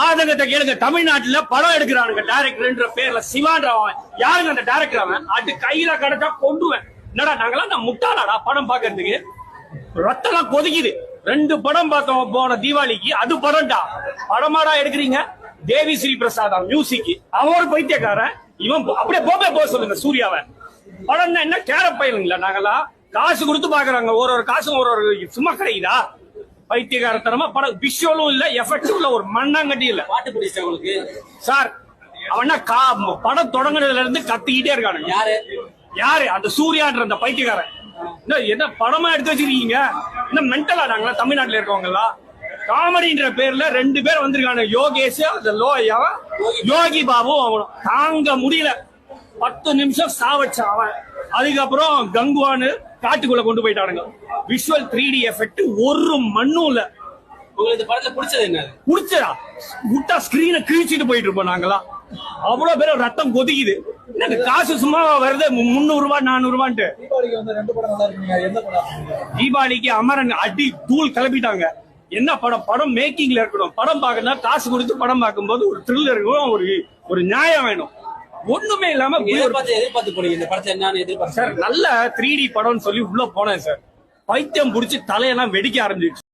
ஆதங்கத்தை கேளுங்க. தமிழ்நாட்டுல படம் எடுக்கிறானுங்க டைரக்டர்ன்ற பேர்ல சிவான்றவன் யாருங்க அந்த டைரக்டர்? அவன் அது கையில கிடைச்சா கொண்டுவேன். என்னடா நாங்களாம் நான் முட்டாளாடா படம் பாக்குறதுக்கு? ரத்தம் கொதிக்குது. 2 படம் பார்த்தோம் போன தீபாவளிக்கு. அது படம்டா. படமாடா எடுக்கிறீங்க? தேவி ஸ்ரீ பிரசாதா மியூசிக். அவன் பைத்தியக்காரன். இவன் அப்படியே போக சொல்லுங்க சூர்யாவை. படம்னா என்ன கேரப் பயிலுங்களா? நாங்களா காசு கொடுத்து பாக்குறாங்க. ஒரு காசும் ஒரு சும்மா கிடைக்குதா? பைத்தியகாரத்தனமா படம். விஷுவலும் இல்ல, எஃபெக்டும் இல்ல, ஒரு மண்ணாங்கட்டி இல்ல. பாட்டு பிடிச்ச உங்களுக்கு சார் அவனா படம் தொடங்குனதுல இருந்து கத்திக்கிட்டே இருக்கானுங்க. யாரு? அந்த சூர்யான்ற அந்த பைத்தியக்காரன். என்ன படமா எடுத்து வச்சிருக்கீங்க? என்ன மென்டலா நாங்களா தமிழ்நாட்டுல இருக்கவங்க எல்லாம்? காமெடின்ற பேர்ல 2 பேர் வந்திருக்காங்க. யோகேஷ் யோகி பாபு. அவனும் தாங்க முடியல. 10 நிமிஷம் சாவச்சான் அவன். அதுக்கப்புறம் கங்குவானு காட்டுக்குள்ள கொண்டு போயிட்டானுங்க. விஷுவல் 3D எஃபெக்ட் ஒரு மண்ணும் இல்ல. உங்களுக்கு இந்த படத்துல பிடிச்சது என்ன? பிடிச்சதா விட்டா ஸ்கிரீனை கிழிச்சிட்டு போயிட்டு இருப்போம் நாங்களாம். அவ்வளவு பேரும் ரத்தம் கொதிக்குது. எனக்கு காசு சும்மா வருது 300 ரூபாய் 400 ரூபான்ட்டு. தீபாவளிக்கு அமரன் அடி தூள் கிளப்பிட்டாங்க. என்ன படம்? படம் மேக்கிங்ல இருக்கணும். படம் பார்க்கணும் காசு கொடுத்து படம் பார்க்கும்போது ஒரு த்ரில் இருக்கணும், ஒரு நியாயம் வேணும். ஒண்ணுமே இல்லாம எதிர்பார்த்து போனீங்க இந்த படத்தை என்னன்னு எதிர்பார்த்து? சார் நல்ல 3D படம்னு சொல்லி உள்ள போனேன் சார். பைத்தியம் புடிச்சு தலையெல்லாம் வெடிக்க ஆரம்பிச்சிருச்சு.